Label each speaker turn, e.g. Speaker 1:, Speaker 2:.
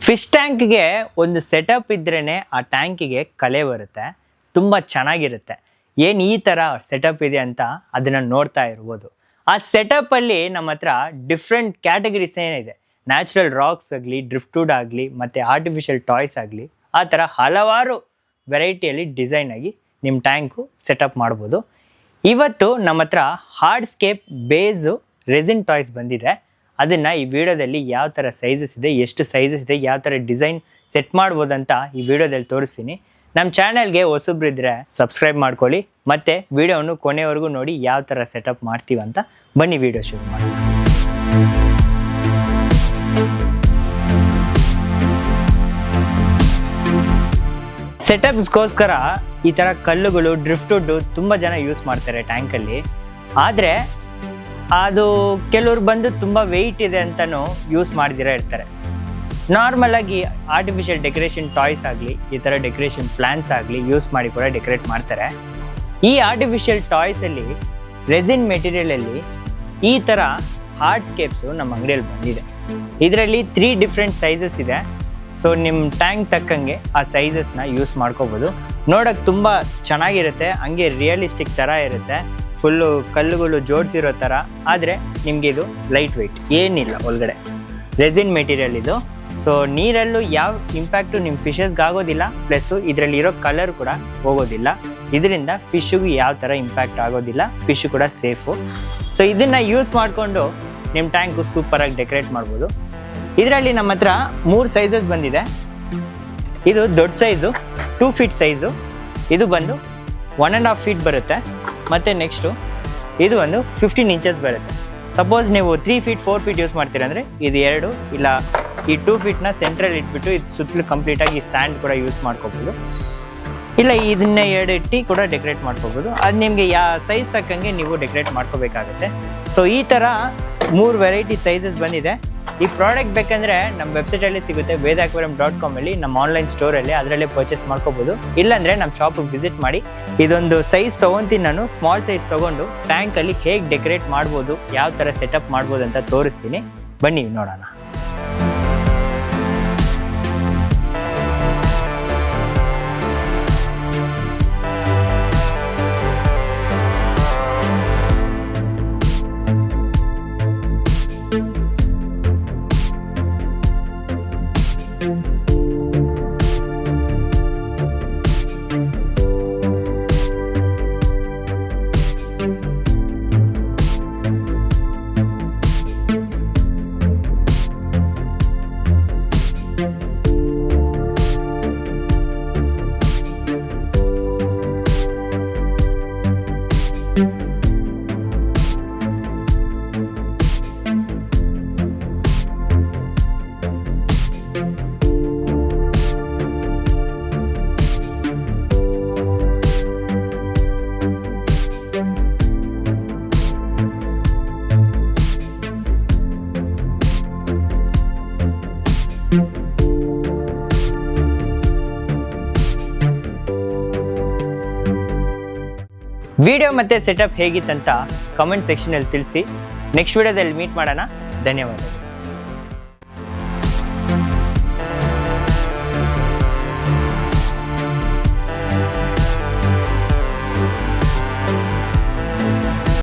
Speaker 1: Fish ಟ್ಯಾಂಕ್ಗೆ ಒಂದು setup ಇದ್ರೇ ಆ ಟ್ಯಾಂಕಿಗೆ ಕಲೆ ಬರುತ್ತೆ, ತುಂಬ ಚೆನ್ನಾಗಿರುತ್ತೆ. ಏನು ಈ ಥರ ಸೆಟಪ್ ಇದೆ ಅಂತ ಅದನ್ನು ನೋಡ್ತಾ ಇರ್ಬೋದು. ಆ ಸೆಟಪ್ಪಲ್ಲಿ ನಮ್ಮ ಹತ್ರ ಡಿಫ್ರೆಂಟ್ ಕ್ಯಾಟಗರೀಸ್ ಏನಿದೆ, ನ್ಯಾಚುರಲ್ ರಾಕ್ಸ್ ಆಗಲಿ, ಡ್ರಿಫ್ಟ್ವುಡ್ ಆಗಲಿ, ಮತ್ತು ಆರ್ಟಿಫಿಷಿಯಲ್ ಟಾಯ್ಸ್ ಆಗಲಿ, ಆ ಥರ ಹಲವಾರು ವೆರೈಟಿಯಲ್ಲಿ ಡಿಸೈನ್ ಆಗಿ ನಿಮ್ಮ ಟ್ಯಾಂಕು ಸೆಟಪ್ ಮಾಡ್ಬೋದು. ಇವತ್ತು ನಮ್ಮ ಹತ್ರ ಹಾರ್ಡ್ಸ್ಕೇಪ್ ಬೇಸು ರೆಸಿನ್ ಟಾಯ್ಸ್ ಬಂದಿದೆ. ಅದನ್ನು ಈ ವಿಡಿಯೋದಲ್ಲಿ ಯಾವ ಥರ ಸೈಜಸ್ ಇದೆ, ಎಷ್ಟು ಸೈಜಸ್ ಇದೆ, ಯಾವ ಥರ ಡಿಸೈನ್ ಸೆಟ್ ಮಾಡ್ಬೋದಂತ ಈ ವಿಡಿಯೋದಲ್ಲಿ ತೋರಿಸ್ತೀನಿ. ನಮ್ಮ ಚಾನಲ್ಗೆ ಹೊಸಬ್ರಿದ್ರೆ ಸಬ್ಸ್ಕ್ರೈಬ್ ಮಾಡ್ಕೊಳ್ಳಿ, ಮತ್ತು ವಿಡಿಯೋವನ್ನು ಕೊನೆವರೆಗೂ ನೋಡಿ ಯಾವ ಥರ ಸೆಟಪ್ ಮಾಡ್ತೀವಂತ. ಬನ್ನಿ ವಿಡಿಯೋ ಶುರು ಮಾಡಿ. ಸೆಟಪ್ಸ್ಗೋಸ್ಕರ ಈ ಥರ ಕಲ್ಲುಗಳು, ಡ್ರಿಫ್ಟ್ವುಡ್ಡು ತುಂಬ ಜನ ಯೂಸ್ ಮಾಡ್ತಾರೆ ಟ್ಯಾಂಕಲ್ಲಿ. ಆದರೆ ಅದು ಕೆಲವ್ರು ಬಂದು ತುಂಬ ವೆಯ್ಟ್ ಇದೆ ಅಂತಲೂ ಯೂಸ್ ಮಾಡ್ದಿರ ಇರ್ತಾರೆ. ನಾರ್ಮಲಾಗಿ ಆರ್ಟಿಫಿಷಿಯಲ್ ಡೆಕೋರೇಷನ್ ಟಾಯ್ಸ್ ಆಗಲಿ, ಈ ಥರ ಡೆಕೋರೇಷನ್ ಪ್ಲ್ಯಾನ್ಸ್ ಆಗಲಿ ಯೂಸ್ ಮಾಡಿ ಕೂಡ ಡೆಕೋರೇಟ್ ಮಾಡ್ತಾರೆ. ಈ ಆರ್ಟಿಫಿಷಿಯಲ್ ಟಾಯ್ಸಲ್ಲಿ ರೆಸಿನ್ ಮೆಟೀರಿಯಲಲ್ಲಿ ಈ ಥರ ಹಾರ್ಡ್ಸ್ಕೇಪ್ಸು ನಮ್ಮ ಅಂಗಡಿಯಲ್ಲಿ ಬಂದಿದೆ. ಇದರಲ್ಲಿ 3 ಡಿಫ್ರೆಂಟ್ ಸೈಜಸ್ ಇದೆ. ಸೊ ನಿಮ್ಮ ಟ್ಯಾಂಕ್ ತಕ್ಕಂಗೆ ಆ ಸೈಜಸ್ನ ಯೂಸ್ ಮಾಡ್ಕೋಬೋದು. ನೋಡೋಕ್ಕೆ ತುಂಬ ಚೆನ್ನಾಗಿರುತ್ತೆ, ಹಂಗೆ ರಿಯಲಿಸ್ಟಿಕ್ ಥರ ಇರುತ್ತೆ, ಫುಲ್ಲು ಕಲ್ಲುಗಳು ಜೋಡಿಸಿರೋ ಥರ. ಆದರೆ ನಿಮಗೆ ಇದು ಲೈಟ್ ವೆಯ್ಟ್, ಏನಿಲ್ಲ ಒಳಗಡೆ ರೆಸಿನ್ ಮೆಟೀರಿಯಲ್ ಇದು. ಸೊ ನೀರಲ್ಲೂ ಯಾವ ಇಂಪ್ಯಾಕ್ಟು ನಿಮ್ಮ ಫಿಶಸ್ಗೆ ಆಗೋದಿಲ್ಲ, ಪ್ಲಸ್ಸು ಇದರಲ್ಲಿರೋ ಕಲರ್ ಕೂಡ ಹೋಗೋದಿಲ್ಲ. ಇದರಿಂದ ಫಿಶ್ಶಿಗೂ ಯಾವ ಥರ ಇಂಪ್ಯಾಕ್ಟ್ ಆಗೋದಿಲ್ಲ, ಫಿಶ್ ಕೂಡ ಸೇಫು. ಸೊ ಇದನ್ನು ಯೂಸ್ ಮಾಡಿಕೊಂಡು ನಿಮ್ಮ ಟ್ಯಾಂಕು ಸೂಪರಾಗಿ ಡೆಕೋರೇಟ್ ಮಾಡ್ಬೋದು. ಇದರಲ್ಲಿ ನಮ್ಮ ಹತ್ರ 3 ಸೈಜಸ್ ಬಂದಿದೆ. ಇದು ದೊಡ್ಡ ಸೈಜು 2 ಫೀಟ್ ಸೈಜು, ಇದು ಬಂದು 1.5 ಫೀಟ್ ಬರುತ್ತೆ. ಮತ್ತು ನೆಕ್ಸ್ಟು ಇದು ಒಂದು 15 ಇಂಚಸ್ ಬರುತ್ತೆ. ಸಪೋಸ್ ನೀವು 3 ಫೀಟ್ 4 ಫೀಟ್ ಯೂಸ್ ಮಾಡ್ತೀರಂದರೆ ಇದು 2, ಇಲ್ಲ ಈ 2 ಫೀಟ್ನ ಸೆಂಟ್ರಲ್ಲಿ ಇಟ್ಬಿಟ್ಟು ಇದು ಸುತ್ತಲೂ ಕಂಪ್ಲೀಟಾಗಿ ಸ್ಯಾಂಡ್ ಕೂಡ ಯೂಸ್ ಮಾಡ್ಕೋಬೋದು, ಇಲ್ಲ ಇದನ್ನೇ 2 ಇಟ್ಟು ಕೂಡ ಡೆಕೋರೇಟ್ ಮಾಡ್ಕೋಬೋದು. ಅದು ನಿಮಗೆ ಯಾವ ಸೈಜ್ ತಕ್ಕಂಗೆ ನೀವು ಡೆಕೋರೇಟ್ ಮಾಡ್ಕೋಬೇಕಾಗುತ್ತೆ. ಸೊ ಈ ಥರ 3 ವೆರೈಟಿ ಸೈಜಸ್ ಬಂದಿದೆ. ಈ ಪ್ರಾಡಕ್ಟ್ ಬೇಕಂದರೆ ನಮ್ಮ ವೆಬ್ಸೈಟಲ್ಲಿ ಸಿಗುತ್ತೆ, vedaquarium.com ಅಲ್ಲಿ, ನಮ್ಮ ಆನ್ಲೈನ್ ಸ್ಟೋರಲ್ಲಿ, ಅದರಲ್ಲೇ ಪರ್ಚೇಸ್ ಮಾಡ್ಕೋಬೋದು. ಇಲ್ಲಾಂದರೆ ನಮ್ಮ ಶಾಪಿಗೆ ವಿಸಿಟ್ ಮಾಡಿ. ಇದೊಂದು ಸೈಜ್ ತೊಗೊತೀನಿ ನಾನು, ಸ್ಮಾಲ್ ಸೈಜ್ ತೊಗೊಂಡು ಟ್ಯಾಂಕಲ್ಲಿ ಹೇಗೆ ಡೆಕೋರೇಟ್ ಮಾಡ್ಬೋದು, ಯಾವ ಥರ ಸೆಟಪ್ ಮಾಡ್ಬೋದು ಅಂತ ತೋರಿಸ್ತೀನಿ. ಬನ್ನಿ ನೋಡೋಣ. ವಿಡಿಯೋ ಮತ್ತು ಸೆಟಪ್ ಹೇಗಿತ್ತಂತ ಕಮೆಂಟ್ ಸೆಕ್ಷನಲ್ಲಿ ತಿಳಿಸಿ. ನೆಕ್ಸ್ಟ್ ವಿಡಿಯೋದಲ್ಲಿ ಮೀಟ್ ಮಾಡೋಣ. ಧನ್ಯವಾದಗಳು.